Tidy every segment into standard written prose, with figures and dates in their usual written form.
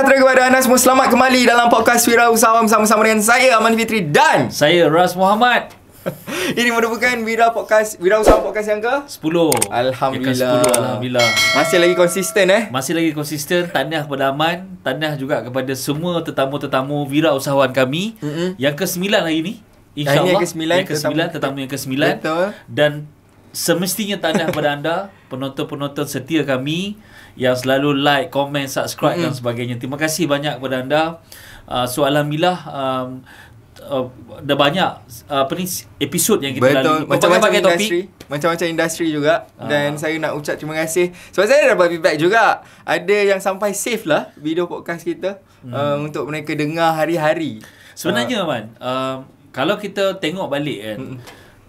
sejahtera kepada anda semua. Selamat kembali dalam podcast Wirausahawan bersama-sama dengan saya Aman Fitri dan saya Ras Muhammad. Ini merupakan Wirausahawan podcast yang ke 10. Alhamdulillah. Yang ke 10, Alhamdulillah. Masih lagi konsisten Masih lagi konsisten. Tahniah kepada Aman, tahniah juga kepada semua tetamu-tetamu wirausahawan kami. Yang ke-9 hari ini. InsyaAllah yang ke-9, tetamu yang ke-9. Betul. Dan semestinya tahniah kepada anda, penonton-penonton setia kami yang selalu like, komen, subscribe dan sebagainya. Terima kasih banyak kepada anda. So Alhamdulillah, dah banyak episod yang kita lalui. Macam-macam industri, macam-macam industri juga. Dan saya nak ucap terima kasih sebab saya dapat feedback juga. Ada yang sampai save lah video podcast kita untuk mereka dengar hari-hari. Sebenarnya Man, kalau kita tengok balik kan,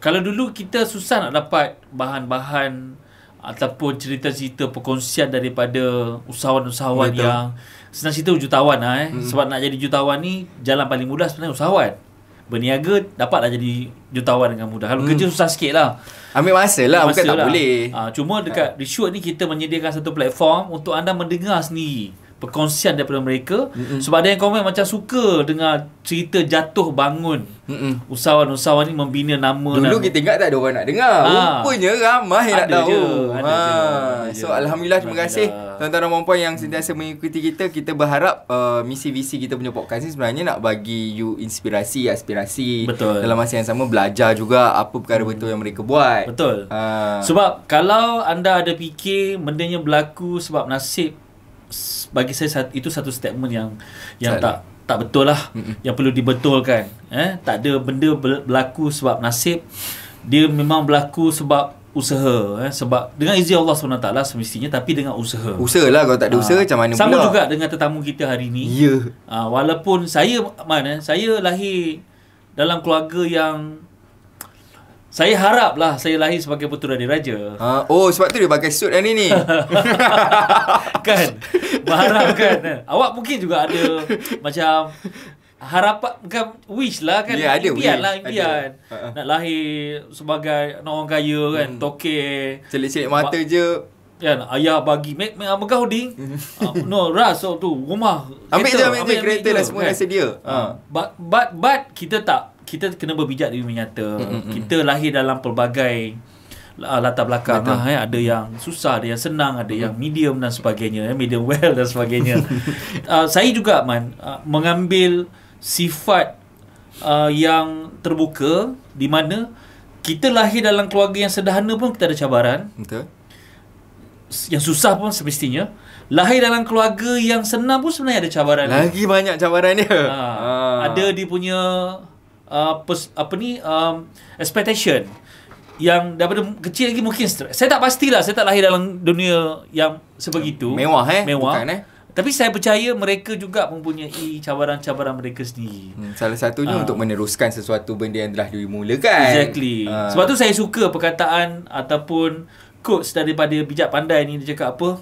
kalau dulu kita susah nak dapat bahan-bahan ataupun cerita-cerita perkongsian daripada usahawan-usahawan yang senang cerita jutawan lah sebab nak jadi jutawan ni jalan paling mudah sebenarnya usahawan. Berniaga dapatlah jadi jutawan dengan mudah. Kalau kerja susah sikit lah. Ambil masa lah, bukan tak boleh. Cuma dekat Reshoot ni kita menyediakan satu platform untuk anda mendengar sendiri perkongsian daripada mereka. Sebab ada yang komen macam suka dengar cerita jatuh bangun usahawan-usahawan ni membina nama. Dulu kita ingat tak ada orang nak dengar. Rupanya ramai nak tahu. So Alhamdulillah, terima kasih tuan-tuan dan puan yang sentiasa mengikuti kita. Kita berharap misi-visi kita punya podcast ni sebenarnya nak bagi you inspirasi, aspirasi. Betul. Dalam masa yang sama belajar juga apa perkara betul yang mereka buat. Betul. Sebab kalau anda ada fikir bendanya berlaku sebab nasib, bagi saya itu satu statement yang tak betul lah. Yang perlu dibetulkan. Tak ada benda berlaku sebab nasib. Dia memang berlaku sebab usaha. Sebab dengan izin Allah SWT semestinya, tapi dengan usaha. Usahalah, kalau tak ada usaha macam mana sama pula. Sama juga dengan tetamu kita hari ni. Walaupun saya saya lahir dalam keluarga yang saya haraplah saya lahir sebagai putera diraja. Sebab tu dia pakai suit hari ni. Kan? Berharap kan? Awak mungkin juga ada macam harapan, bukan wish lah kan? Ya, ada impian wish. Lah, impian. Nak lahir sebagai orang kaya kan? Toke. Celik-celik mata je. Kan, ayah bagi megah hoding. No, ras tu rumah. Ambil je kereta dan semua dah sedia. But kita kena berbijak diri menyata. Kita lahir dalam pelbagai latar belakang. Ada yang susah, ada yang senang, ada yang medium dan sebagainya, medium well dan sebagainya. Saya juga mengambil sifat yang terbuka, di mana kita lahir dalam keluarga yang sederhana pun kita ada cabaran. Betul. Yang susah pun semestinya. Lahir dalam keluarga yang senang pun sebenarnya ada cabaran. Lagi banyak cabaran dia. Ada dia punya expectation yang daripada kecil lagi mungkin stres. Saya tak pastilah, saya tak lahir dalam dunia yang sebegitu mewah. Bukan, tapi saya percaya mereka juga mempunyai cabaran-cabaran mereka sendiri. Salah satunya untuk meneruskan sesuatu benda yang telah dimulakan. Exactly. Sebab tu saya suka perkataan ataupun quotes daripada bijak pandai ni. Dia cakap apa,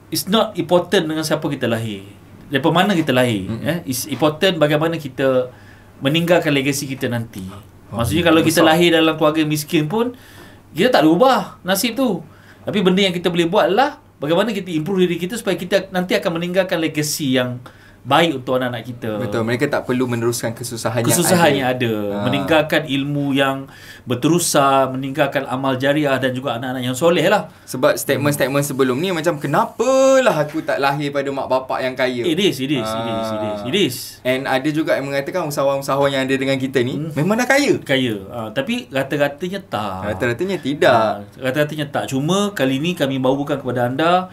it's not important dengan siapa kita lahir, daripada mana kita lahir. It's important bagaimana kita meninggalkan legasi kita nanti. Maksudnya kalau kita lahir dalam keluarga miskin pun, kita tak ada ubah nasib tu. Tapi benda yang kita boleh buat adalah bagaimana kita improve diri kita supaya kita nanti akan meninggalkan legasi yang baik untuk anak-anak kita. Betul, mereka tak perlu meneruskan kesusahan yang ada. Meninggalkan ilmu yang berterusan, meninggalkan amal jariah dan juga anak-anak yang soleh lah. Sebab statement-statement sebelum ni macam, kenapalah aku tak lahir pada mak bapak yang kaya. It is. And ada juga yang mengatakan usahawan-usahawan yang ada dengan kita ni memang dah kaya. Tapi rata-ratanya tak. Rata-ratanya tidak. Rata-ratanya tak. Cuma kali ni kami bawakan kepada anda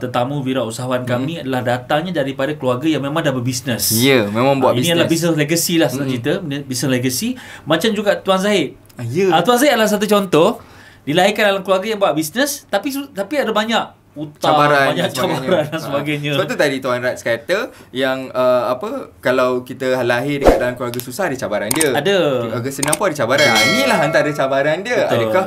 tetamu wirausahawan kami adalah datangnya daripada keluarga yang memang dah berbisnes. Memang buat bisnes. Ini adalah business legacy lah senang cerita. Business legacy. Macam juga Tuan Zahid. Tuan Zahid adalah satu contoh. Dilahirkan dalam keluarga yang buat bisnes, tapi ada banyak hutang, banyak cabaran dan sebagainya. Sebab tu tadi Tuan Rats kata yang kalau kita lahir dekat dalam keluarga susah, ada cabaran dia. Keluarga senang pun ada cabaran. Inilah antara cabaran dia. Betul. Adakah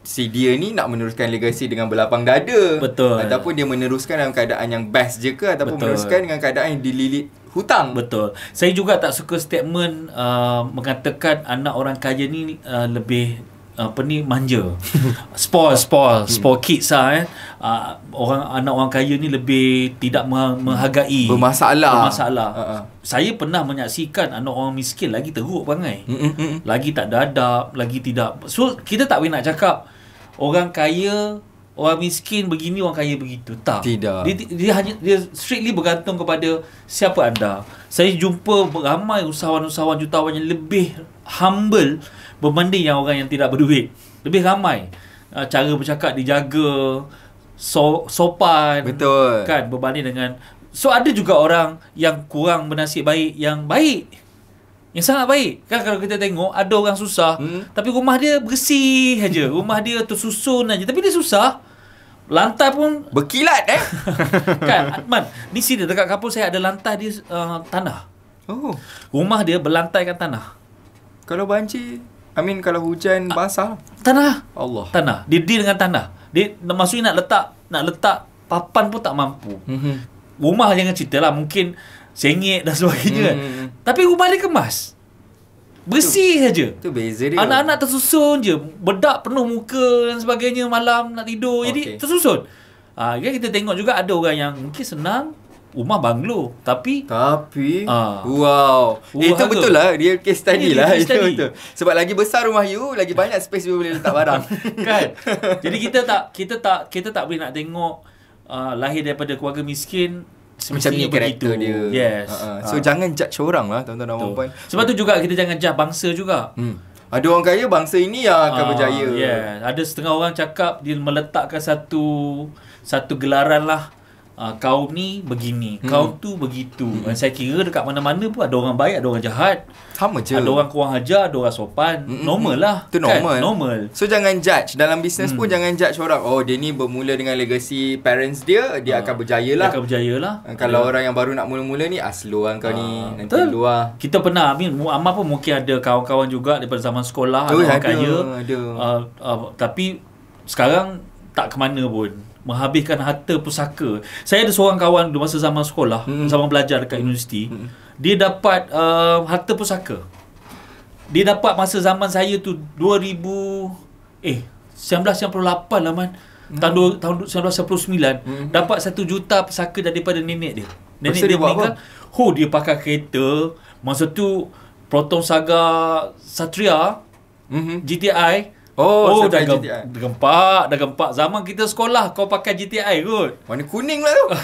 si dia ni nak meneruskan legasi dengan berlapang dada? Betul. Ataupun dia meneruskan dalam keadaan yang best je ke? Ataupun meneruskan dengan keadaan yang dililit hutang? Betul. Saya juga tak suka statement mengatakan anak orang kaya ni lebih apa ni, manja. Spoil kids lah anak orang kaya ni lebih tidak menghargai, bermasalah. Saya pernah menyaksikan anak orang miskin lagi teruk perangai. Lagi tak ada adab, lagi tidak. So kita tak boleh nak cakap orang kaya, orang miskin begini, orang kaya begitu. Tak. Tidak. Dia strictly bergantung kepada siapa anda. Saya jumpa ramai usahawan-usahawan jutawan yang lebih humble berbanding yang orang yang tidak berduit. Lebih ramai. Cara bercakap dijaga, sopan. Betul. Kan, berbanding dengan. So ada juga orang yang kurang bernasib baik, yang baik. Yang sangat baik. Kan kalau kita tengok ada orang susah, tapi rumah dia bersih aja. Rumah dia tersusun aja, tapi dia susah. Lantai pun berkilat kan, Man, di sini dekat kampung saya ada lantai dia tanah. Oh. Rumah dia berlantaikan tanah. Kalau banjir, kalau hujan basah, tanah. Allah. Tanah. Dia dengan tanah. Dia maksudnya nak letak papan pun tak mampu. Rumah jangan cerita lah, mungkin sengit dan sebagainya kan. Tapi rumah dia kemas. Bersih saja. Tu beza dia. Anak-anak tersusun je. Bedak penuh muka dan sebagainya, malam nak tidur. Jadi tersusun. Kan kita tengok juga ada orang yang mungkin senang, rumah banglo, tapi wow. Itu betul lah. Dia case study lah. Itu betul. Sebab lagi besar rumah you, lagi banyak space you boleh letak barang. Kan. Jadi kita tak boleh nak tengok lahir daripada keluarga miskin macam ni karakter dia. Yes. So jangan judge orang lah, tuan-tuan dan puan-puan. Sebab tu juga kita jangan judge bangsa juga. Ada orang kaya, bangsa ini yang akan berjaya. Ada setengah orang cakap dia meletakkan satu gelaran lah. Kaum ni begini, kaum tu begitu. Saya kira dekat mana-mana pun ada orang baik, ada orang jahat. Sama je. Ada orang kurang ajar, ada orang sopan. Normal lah. Itu normal. Kan? Normal. So jangan judge. Dalam bisnes pun jangan judge orang. Oh, dia ni bermula dengan legacy parents dia akan berjaya lah. Dia akan berjaya lah. Kalau orang yang baru nak mula-mula ni, slow kan kau ni. Nanti luar. Kita pernah, Amal pun mungkin ada kawan-kawan juga daripada zaman sekolah, ada orang kaya. Tapi sekarang tak ke mana pun. Menghabiskan harta pusaka. Saya ada seorang kawan di masa zaman sekolah, zaman belajar dekat universiti. Dia dapat harta pusaka. Dia dapat masa zaman saya tu 1998 lah, Man. Tahun 1999 dapat 1 juta pusaka daripada nenek dia. Nenek dia meninggal. Dia pakai kereta. Masa tu Proton Saga Satria, GTI. Dah gempak. Zaman kita sekolah kau pakai GTI kot. Warna kuning lah tu.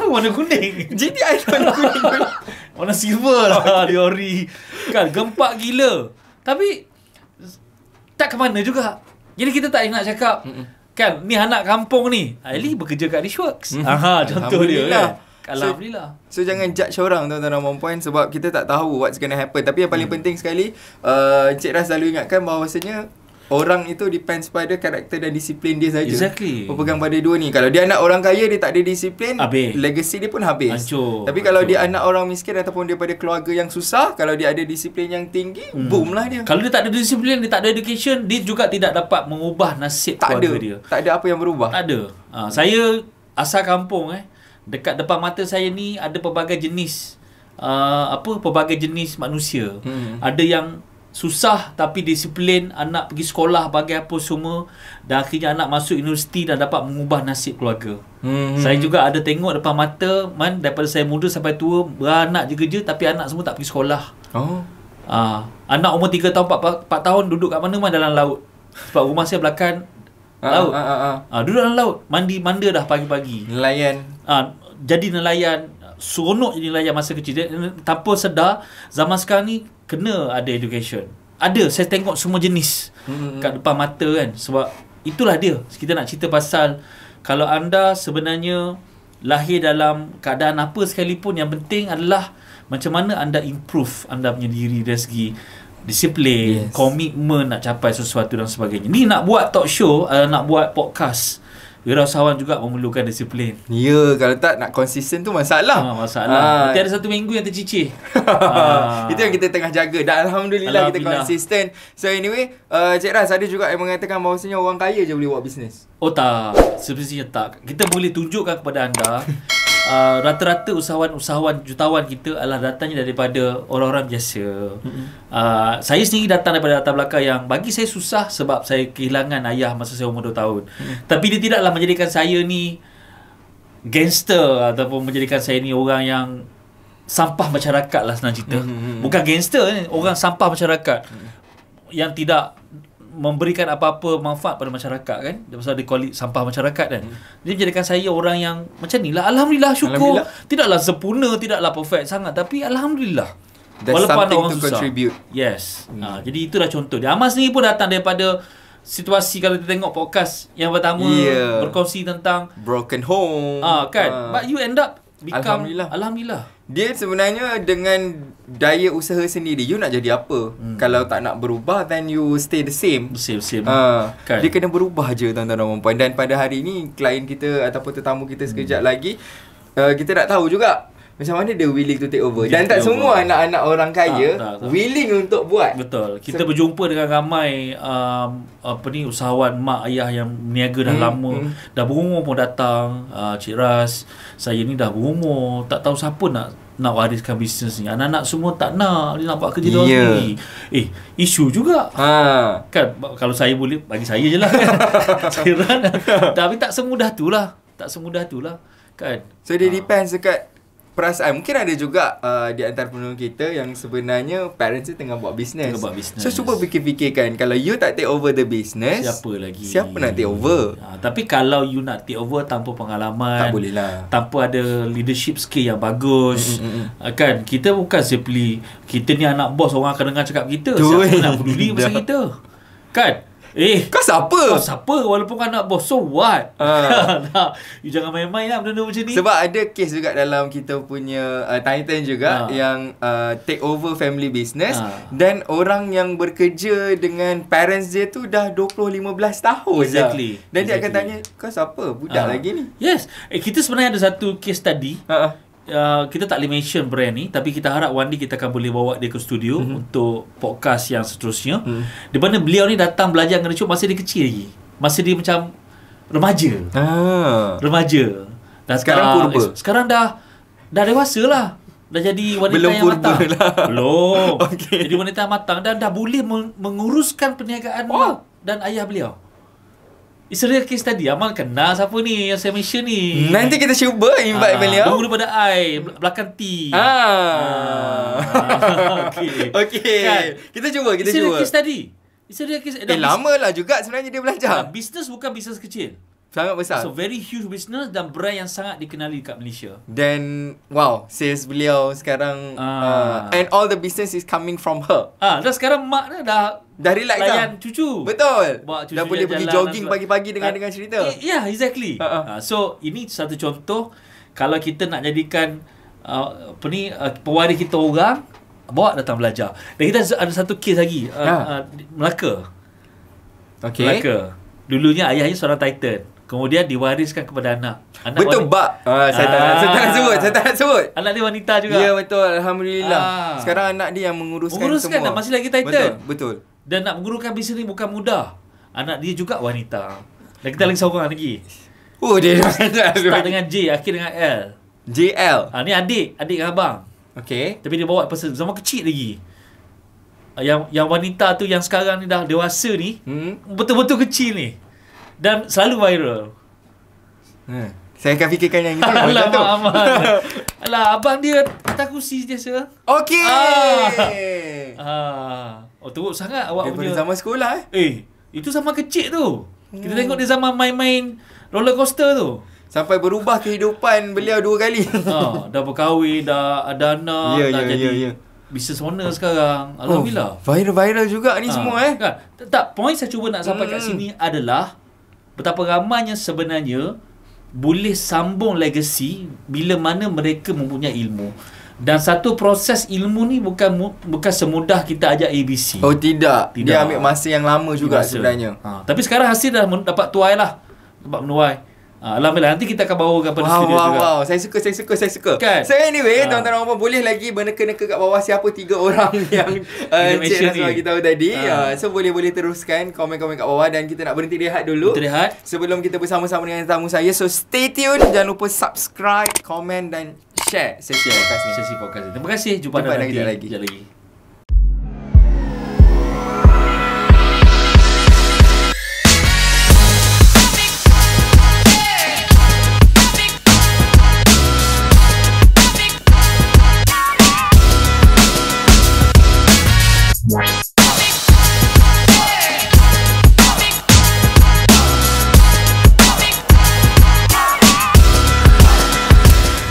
Warna kuning. GTI warna kuning. Warna silver lah dia ori. Kan gempak gila. Tapi tak ke mana juga. Jadi kita tak nak cakap kan ni anak kampung ni. Ali bekerja kat Dishworks. Contoh dia kan. Alhamdulillah. So jangan judge orang, tuan-tuan dan puan-puan, sebab kita tak tahu what's gonna happen. Tapi yang paling penting sekali, Encik Ras selalu ingatkan bahawasanya orang itu depends pada karakter dan disiplin dia saja. Exactly. Berpegang pada dua ni. Kalau dia anak orang kaya, dia tak ada disiplin, legacy dia pun habis. Tapi kalau dia anak orang miskin ataupun daripada keluarga yang susah, kalau dia ada disiplin yang tinggi, boom lah dia. Kalau dia tak ada disiplin, dia tak ada education, dia juga tidak dapat mengubah nasib keluarga dia. Tak ada apa yang berubah. Tak ada. Saya asal kampung dekat depan mata saya ni ada pelbagai jenis pelbagai jenis manusia. Ada yang susah tapi disiplin, anak pergi sekolah bagi apa semua, dan akhirnya anak masuk universiti dan dapat mengubah nasib keluarga. Saya juga ada tengok depan mata, Man, daripada saya muda sampai tua, beranak je kerja tapi anak semua tak pergi sekolah. Anak umur 3 tahun 4 tahun duduk kat mana, Man, dalam laut. Sebab rumah saya belakang laut. Duduk dalam laut, manda dah pagi-pagi. Nelayan. Jadi nelayan, seronok jadi nelayan masa kecil. Dia, tanpa sedar, zaman sekarang ni kena ada education. Ada, saya tengok semua jenis kat depan mata kan. Sebab itulah dia. Kita nak cerita pasal kalau anda sebenarnya lahir dalam keadaan apa sekalipun, yang penting adalah macam mana anda improve anda punya diri dari segi disiplin, komitmen nak capai sesuatu dan sebagainya. Ni nak buat talk show, nak buat podcast, wirausahawan juga memerlukan disiplin. Ya, kalau tak nak konsisten tu masalah. Nanti ada satu minggu yang tercicir. Itu yang kita tengah jaga. Dan Alhamdulillah kita konsisten. So anyway, Cik Ras ada juga yang mengatakan bahawasanya orang kaya je boleh buat bisnes. Oh tak, sebenarnya tak. Kita boleh tunjukkan kepada anda rata-rata usahawan jutawan kita adalah datangnya daripada orang-orang biasa. Saya sendiri datang daripada latar belakang yang bagi saya susah sebab saya kehilangan ayah masa saya umur 2 tahun. Tapi dia tidaklah menjadikan saya ni gangster ataupun menjadikan saya ni orang yang sampah masyarakat lah, senang cerita. Bukan gangster ni, orang sampah masyarakat yang tidak memberikan apa-apa manfaat pada masyarakat kan. Pasal dia call it sampah masyarakat kan. Dia menjadikan saya orang yang macam ni lah. Alhamdulillah, syukur. Tidaklah sempurna, tidaklah perfect sangat, tapi Alhamdulillah. There's walaupun something orang to susah. contribute. Yes. Jadi itulah contoh dia. Amal sendiri pun datang daripada situasi, kalau kita tengok podcast yang pertama berkongsi tentang broken home. Kan. But you end up become Alhamdulillah. Dia sebenarnya dengan daya usaha sendiri, you nak jadi apa? Kalau tak nak berubah, then you stay the same. Same. Kan? Dia kena berubah je, tuan-tuan dan puan-puan. Dan pada hari ni, klien kita ataupun tetamu kita sekejap lagi, kita nak tahu juga macam mana dia willing to take over. Dan tak semua anak-anak orang kaya willing untuk buat. Betul. Kita berjumpa dengan ramai usahawan mak ayah yang niaga dah lama, dah berumur pun datang. Cik Ras, saya ni dah berumur, tak tahu siapa nak wariskan bisnes ni. Anak-anak semua tak nak, dia nak buat kerja dia sendiri. Isu juga. Kan kalau saya boleh, bagi saya je lah kan. Saya tapi tak semudah tu lah. Kan. So dia depends dekat perasaan. Mungkin ada juga di antara penonton kita yang sebenarnya parents dia tengah buat bisnes. So cuba fikir-fikirkan, kalau you tak take over the business, siapa nak take over? Tapi kalau you nak take over tanpa pengalaman, tak boleh lah. Tanpa ada leadership skill yang bagus, kan, kita bukan simply kita ni anak bos, orang akan dengar cakap kita, siapa nak peduli pasal kita? Kan? Kau siapa? Walaupun kau anak bos, so what? You jangan main-main lah benda-benda macam ni. Sebab ada kes juga dalam kita punya Titan juga yang take over family business, dan orang yang bekerja dengan parents dia tu dah 20-15 tahun Exactly. Dan dia akan tanya, kau siapa? Budak lagi ni. Yes. Kita sebenarnya ada satu case tadi. Kita tak boleh mention brand ni, tapi kita harap one day kita akan boleh bawa dia ke studio untuk podcast yang seterusnya. Di mana beliau ni datang belajar ngerecut masa dia kecil lagi. Masa dia macam remaja. Dan sekarang purba. Sekarang dah dewasa lah. Dah jadi wanita belum yang matang. Belum. Okay. Jadi wanita yang matang dan dah boleh menguruskan perniagaan mak dan ayah beliau. It's a real case tadi. Amal kenal siapa ni yang saya mention ni. Nanti kita cuba invite beliau. Dulu pada belakang T. Okay. Kan? Kita cuba. It's a real case tadi. It's a real case. Lama lah juga sebenarnya dia belajar. Bisnes bukan bisnes kecil. Sangat besar. So very huge business dan brand yang sangat dikenali kat Malaysia. Dan wow, sales beliau sekarang and all the business is coming from her. Dan sekarang mak dah relax layan cucu. Betul. Cucu dah boleh pergi jogging pagi-pagi dengan cerita. Yeah, exactly. So ini satu contoh, kalau kita nak jadikan pewaris kita orang, bawa datang belajar. Dan kita ada satu kes lagi, Melaka. Melaka. Dulunya ayahnya seorang Titan. Kemudian diwariskan kepada anak. Betul, Bak. Saya tak nak sebut. Anak dia wanita juga. Ya, betul. Alhamdulillah. Sekarang anak dia yang menguruskan semua. Masih lagi Titan. Betul. Dan nak menguruskan bisnes ni bukan mudah. Anak dia juga wanita. Dan kita lagi seorang lagi. Dia start dengan J, akhir dengan L. JL. Ni adik dengan abang. Okay. Tapi dia bawa pasal zaman kecil lagi. Yang wanita tu yang sekarang ni dah dewasa ni, betul-betul kecil ni. Dan selalu viral. Saya akan fikirkan yang itu. Alah, abang dia atas kursi biasa. Okey. Teruk sangat awak daripada punya zaman sekolah itu zaman kecil tu. Kita tengok dia zaman main-main roller coaster tu. Sampai berubah kehidupan beliau 2 kali. Dah berkahwin, dah ada anak, dah jadi business owner sekarang. Alhamdulillah. Viral juga ni semua kan? Tak, point saya cuba nak sampai kat sini adalah betapa ramainya sebenarnya boleh sambung legacy bila mana mereka mempunyai ilmu. Dan satu proses ilmu ni bukan semudah kita ajak ABC. Tidak. Dia ambil masa yang lama juga sebenarnya. Tapi sekarang hasil dah dapat tuai lah. Dapat menuai. Alhamdulillah, nanti kita akan bawa pada studio juga. Wow, saya suka. Kan? So anyway, tuan-tuan dan puan, boleh lagi meneka-neka kat bawah siapa 3 orang yang Encik Ras bagi tahu tadi. So boleh teruskan komen-komen kat bawah, dan kita nak berhenti rehat dulu. Sebelum kita bersama-sama dengan tamu saya. So stay tune, jangan lupa subscribe, komen dan share sesi podcast ni. Terima kasih, jumpa nanti lagi.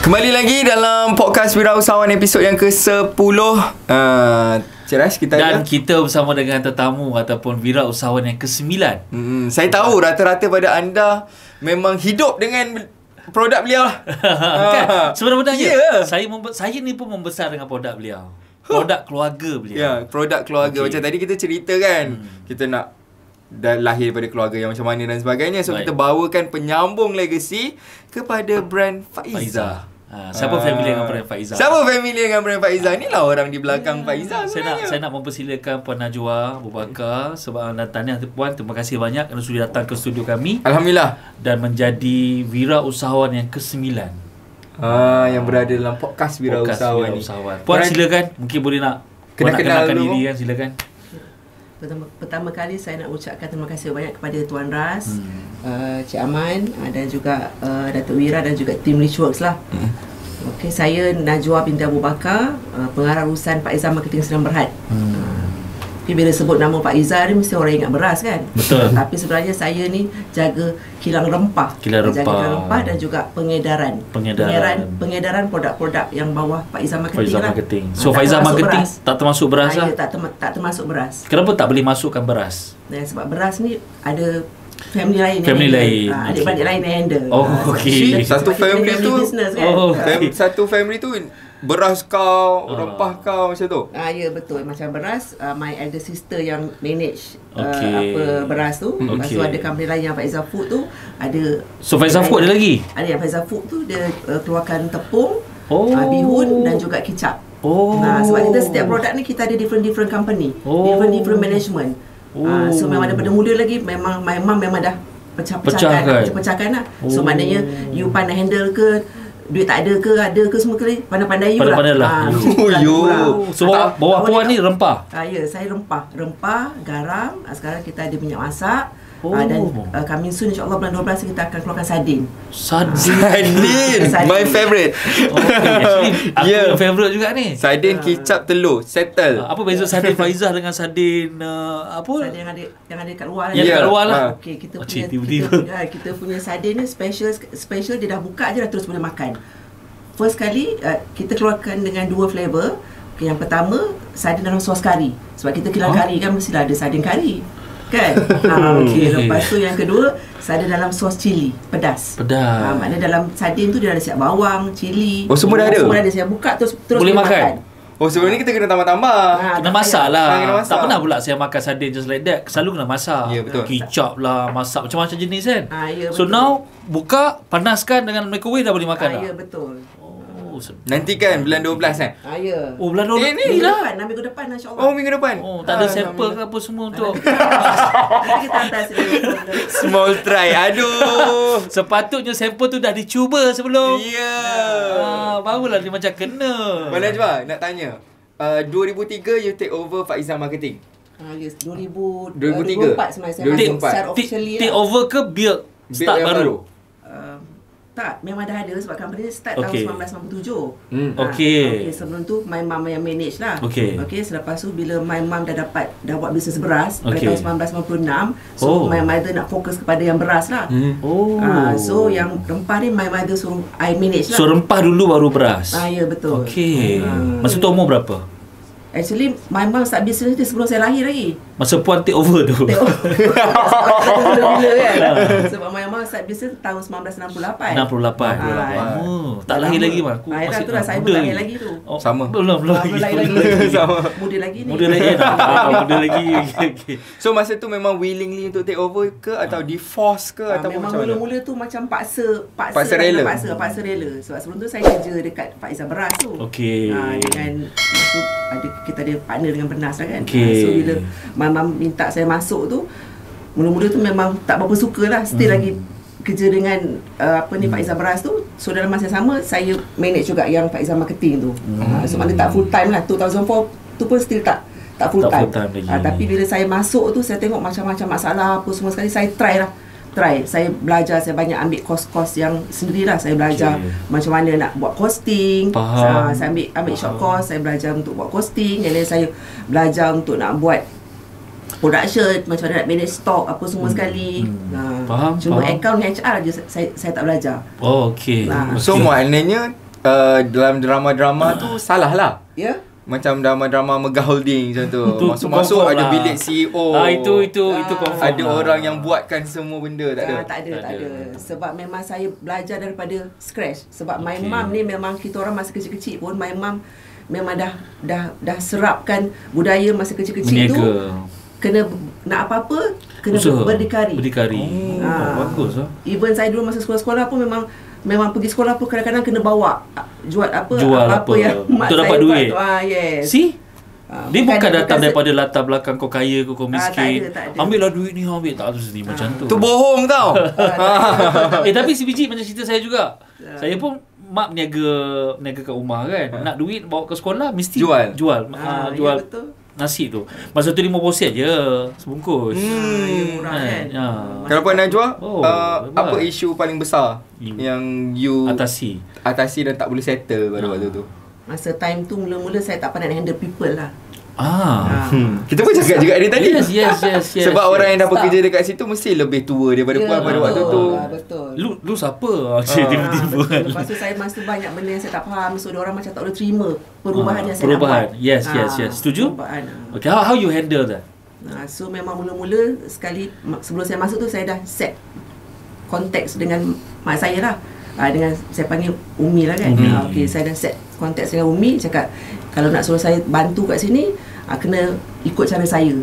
Kembali lagi dalam podcast Wirausahawan episod yang ke-10. Ceras kita dan kita bersama dengan tetamu ataupun wirausahawan yang ke-9. Saya tahu rata-rata pada anda memang hidup dengan produk beliau lah. Kan? Sebenarnya saya ni pun membesar dengan produk beliau. Produk keluarga beliau. Ya, produk keluarga. Macam tadi kita cerita kan, kita nak dah lahir daripada keluarga yang macam mana dan sebagainya. So kita bawakan penyambung legacy kepada brand Faiza. Siapa familiar dengan brand Faiza? Inilah orang di belakang Faiza. Saya nak mempersilakan Puan Najwa Abu Bakar sebab anda tanya Puan, terima kasih banyak kerana sudah datang ke studio kami. Alhamdulillah. Dan menjadi wirausahawan yang ke-9. Yang berada dalam podcast Wirausahawan. Puan silakan, mungkin boleh nak kenalkan diri kan, silakan. Pertama kali saya nak ucapkan terima kasih banyak kepada Tuan Ras, Cik Aman, dan juga Datuk Wira dan juga tim Richworks lah. Okey, saya Najwa binti Abu Bakar, pengarah urusan Faiza Marketing Sdn Bhd. Tapi bila sebut nama Pak Izzah ni mesti orang ingat beras kan? Betul. Tapi sebenarnya saya ni jaga kilang rempah. Jaga kilang rempah dan juga pengedaran produk-produk yang bawah Pak Izzah Marketing. So Faiza Marketing tak termasuk beras lah? Tak termasuk beras. Kenapa tak boleh masukkan beras? Sebab beras ni ada family lain. Adik-adik lain yang handle. Okey. Satu family tu kan? Satu family tu beras kau, rempah kau macam tu. Ya betul. Macam beras, my elder sister yang manage apa beras tu. Lepas tu ada company lain yang Faiza Food tu ada. So Faiza Food ada lagi? Ada yang Faiza Food tu dia keluarkan tepung, bihun dan juga kicap. Sebab kita setiap produk ni kita ada different company, different management. So memang daripada mula lagi memang my mum memang dah pecahkan lah. So maknanya you pandai handle ke, duit tak ada ke semua kali pandai-pandai you lah. So bawah puan ni rempah? Ya, saya rempah, garam. Sekarang kita ada minyak masak. Dan coming soon insyaAllah bulan 12 kita akan keluarkan sardin. Sardin my favourite. Actually aku yang favourite juga ni. Sardin, kicap, telur, settle. Apa beza sardin Faizah dengan sardin sardin yang ada kat luar lah. Yang kat luar lah. Okey, kita punya sardin ni special dia dah buka je dah terus boleh makan. First kali kita keluarkan dengan 2 flavor. Yang pertama sardin dalam sos kari. Sebab kita kilang kari kan mestilah ada sardin kari. Kan? Lepas tu yang kedua, sardin dalam sos cili pedas. Maknanya dalam sardin tu dia ada siap bawang, cili. Semua dah ada. Semua ada. Saya buka terus boleh makan. Sebelum ni kita kena tambah-tambah. Kena masak lah. Tak pernah pula saya makan sardin just like that. Selalu kena masak. Ya, betul. Kicap lah, masak macam-macam jenis kan. Ya, so now buka, panaskan dengan microwave dah boleh makan dah. Ya, betul. Nanti kan bulan 12 kan? Ya. Bulan 12 ni lah. Minggu depan insyaAllah. Minggu depan. Tak ada sampel ke apa semua untuk kita hantar small try. Aduh. Sepatutnya sampel tu dah dicuba sebelum. Ya. Barulah dia macam kena. Mana Najwa nak tanya. 2003 you take over Faiza Marketing. Yes, 2004 sebenarnya saya officially take over ke build start baru? Tak, memang dah ada sebab company start tahun 1997. Sebelum tu my mum yang manage lah. Selepas tu bila my mum dah buat bisnes beras pada tahun 1996. So my mother nak fokus kepada yang beras lah. So yang rempah ni my mother suruh I manage lah. So rempah dulu baru beras? Ya betul. Masa tu umur berapa? Actually, my mom start business ni sebelum saya lahir lagi. Masa puan take over tu. Bila kan. Sebab my mom start business tahun 1968. 68. Tak lahir lagi mah. Aku masih tu lah, saya pun lahir lagi tu. Sama. Belum lahir lagi. Sama. Muda lagi ni. Muda lagi. Muda lagi. Okay. So masa tu memang willingly untuk take over ke atau di force ke atau memang macam mana? mula-mula tu macam paksa rela. Paksa rela. Sebab sebelum tu saya kerja dekat Faizal Beras tu. Okey. Dengan kita ada partner dengan Bernas lah kan. Okay. So bila mama minta saya masuk tu, mula-mula tu memang tak berapa suka lah. Still lagi kerja dengan Faizal Beras tu. So dalam masa yang sama saya manage juga yang Faizal Marketing tu. So mana tak full time lah. 2004 tu pun still tak full time lagi. Tapi bila saya masuk tu, saya tengok macam-macam masalah apa semua sekali. Saya try. Saya belajar, saya banyak ambil kos-kos yang sendirilah. Saya belajar macam mana nak buat costing. Saya ambil short course, saya belajar untuk buat costing. And then saya belajar untuk nak buat production, macam mana nak manage stock apa semua sekali. Cuma account HR je saya tak belajar. So maknanya dalam drama-drama tu salah lah. Ya. Macam drama-drama Mega Holding macam tu. Masuk-masuk ada bilik CEO. Itu confirm. Ada orang yang buatkan semua benda. Tak ada. Sebab memang saya belajar daripada scratch. Sebab my mum ni memang, kita orang masa kecil-kecil pun, my mum memang dah serapkan budaya masa kecil-kecil tu. Kena nak apa-apa kena berdikari. Bagus lah. Even saya dulu masa sekolah-sekolah pun memang pergi sekolah pun kadang-kadang kena bawa jual apa yang mak untuk saya dapat duit. Yes. See? Dia bukan datang daripada latar belakang kau kaya kau miskin. Tak ada. Ambillah duit ni, ambil tak tu sendiri macam tu. Tu bohong tau. Tapi si biji macam cerita saya juga. Saya pun mak niaga kat rumah kan. Nak duit bawa ke sekolah mesti jual. Jual betul. Nasi tu. Masa tu 50 sen je sebungkus. Murah kan. Kalau Puan Najwa, apa isu paling besar yang you atasi dan tak boleh settle pada waktu tu? Masa time tu mula-mula saya tak pandai handle people lah. Kita pun cakap juga dia tadi. Yes. Sebab orang yang dah bekerja dekat situ mesti lebih tua daripada Puan pada waktu tu. Betul. Lu siapa? Tiba-tiba kan. Lepas tu saya masa banyak benda yang saya tak faham. So orang macam tak boleh terima perubahan yang saya nak buat. Yes. Setuju? Okay, how you handle that? So memang mula-mula sekali sebelum saya masuk tu, saya dah set konteks dengan mak saya lah. Dengan saya panggil Umi lah kan. Okay, saya dah set konteks dengan Umi, cakap kalau nak suruh saya bantu kat sini, kena ikut cara saya.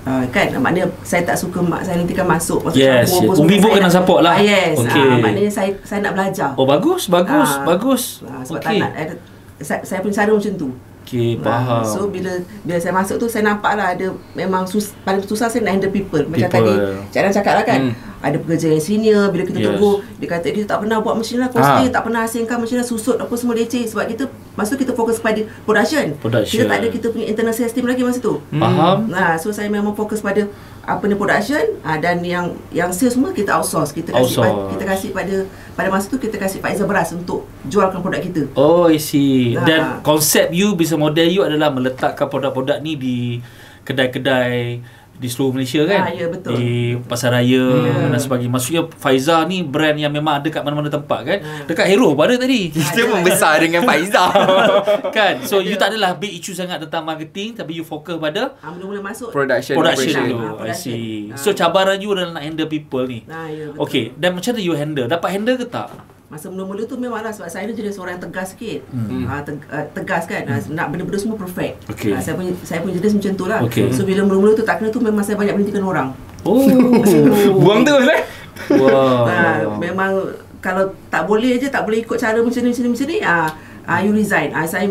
Kan, maknanya saya tak suka mak saya nanti kan masuk. Yes. Umi pun kena support lah. Yes. Maknanya saya nak belajar. Bagus. Sebab tak nak saya punya cara macam tu. Okay, faham. So bila saya masuk tu, saya nampak lah ada memang paling susah saya nak handle people. Macam tadi Cik Adan cakap lah kan, ada pekerja yang senior, bila kita tegur, dia kata dia tak pernah buat macam ni lah, costing, tak pernah asingkan macam ni, susut apa semua leceh. Sebab masa tu kita fokus pada production. Kita tak ada kita punya internal sales team lagi masa tu. Faham. So saya memang fokus pada production, dan yang sales semua kita outsource. Kita kasih pada masa tu kita kasih Faizal Beras untuk jualkan produk kita. I see. Dan konsep you, business model you adalah meletakkan produk-produk ni di kedai-kedai di seluruh Malaysia kan? Ya, betul. Di pasar raya dan sebagainya. Maksudnya Faizal ni brand yang memang ada kat mana-mana tempat kan? Dekat Hero pun ada tadi. Kita pun besar dengan Faizal. Kan? So you tak adalah big issue sangat tentang marketing, tapi you fokus pada mula-mula masuk production dulu. I see. So cabaran you adalah nak handle people ni. Ya, betul. Okay, dan macam mana you handle? Dapat handle ke tak? Masa mula-mula tu memanglah sebab saya ni jenis orang yang tegas sikit. Tegas kan. Nak benda-benda semua perfect. Saya punya jenis macam tu lah. So bila mula-mula tu tak kena tu, memang saya banyak berhentikan orang. Buang terus memang kalau tak boleh ikut cara macam ni, you resign. Saya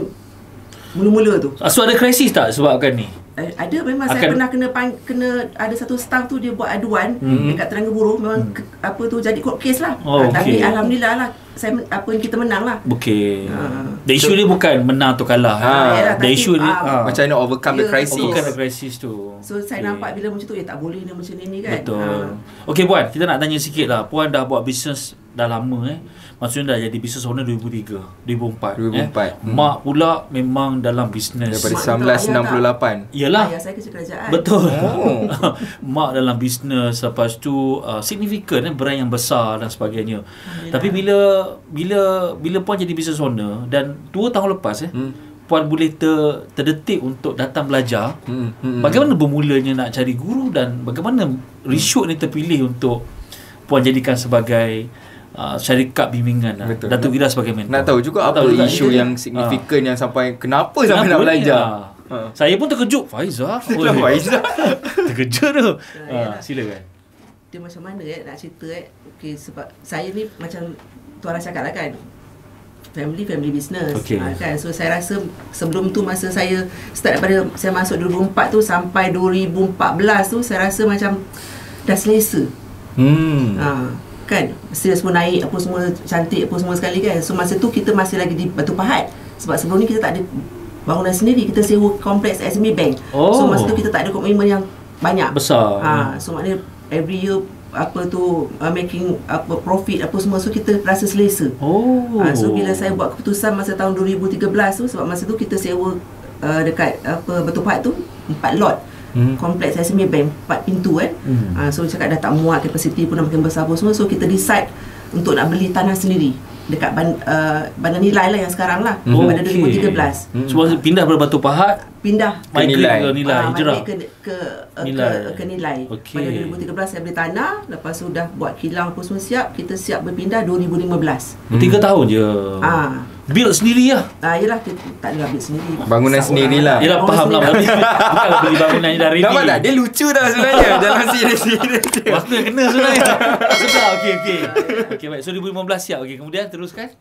mula-mula tu. So ada krisis tak sebabkan ni? Ada, memang saya pernah kena ada satu staff tu dia buat aduan dekat Terengganu Buruh, memang jadi court case lah. Tapi alhamdulillah lah kita menang lah. The issue ni bukan menang atau kalah. The issue ni macam mana overcome the crisis. Overcome the crisis tu. So saya nampak bila macam tu tak boleh ni macam ni kan. Betul. Okay Puan, kita nak tanya sikit lah. Puan dah buat bisnes dah lama Maksudnya dah jadi business owner 2003, 2004. Mak pula memang dalam bisnes daripada 1968. Yalah. Ayah saya kerja kerajaan. Betul. Mak dalam bisnes, lepas tu signifikan brand yang besar dan sebagainya. Tapi bila Puan jadi business owner dan 2 tahun lepas Puan boleh terdetik untuk datang belajar? Bagaimana bermulanya nak cari guru dan bagaimana Reshot ni terpilih untuk Puan jadikan sebagai syarikat bimbingan Datuk Ira sebagai mentor? Nak tahu juga apa isu yang signifikan yang sampai kenapa sampai nak belajar. Saya pun terkejut. Faizah. Terkejut tu. Silakan. Dia macam mana nak cerita okey, sebab saya ni macam tuan cakap lah kan, family business kan. So saya rasa sebelum tu masa saya start daripada saya masuk 2004 tu sampai 2014 tu saya rasa macam dah selesa. Kan sales pun naik, apa semua cantik, apa semua sekali kan. So masa tu kita masih lagi di Batu Pahat, sebab sebelum ni kita tak ada bangunan sendiri, kita sewa kompleks SME Bank. So masa tu kita tak ada komitmen yang banyak besar. So maknanya every year apa tu making apa profit apa semua, so kita rasa selesa. So bila saya buat keputusan masa tahun 2013 tu, sebab masa tu kita sewa dekat apa Batu Pahat tu 4 lot kompleks SME Bank 4 pintu kan. So cakap dah tak muat, kapasiti pun dah makin besar pun semua, so kita decide untuk nak beli tanah sendiri dekat Bandar Nilai lah yang sekarang lah, pada 2013. Semua pindah dari Batu Pahat, pindah ke Nilai, hijrah ke Nilai. Pada 2013 saya beli tanah, lepas tu dah buat kilang apa semua siap, kita siap berpindah 2015. 3 tahun je. Build sendiri lah. Yelah, kita tak ada build sendiri. Bangunan sendirilah. Yelah, faham lah. Bukan beli bangunan yang dah ready. Nampak tak? Dia lucu dah sebenarnya dalam sini. Waktu yang kena sebenarnya. Sedar, okey. Okey, baik. So 2015 siap. Okey, kemudian teruskan.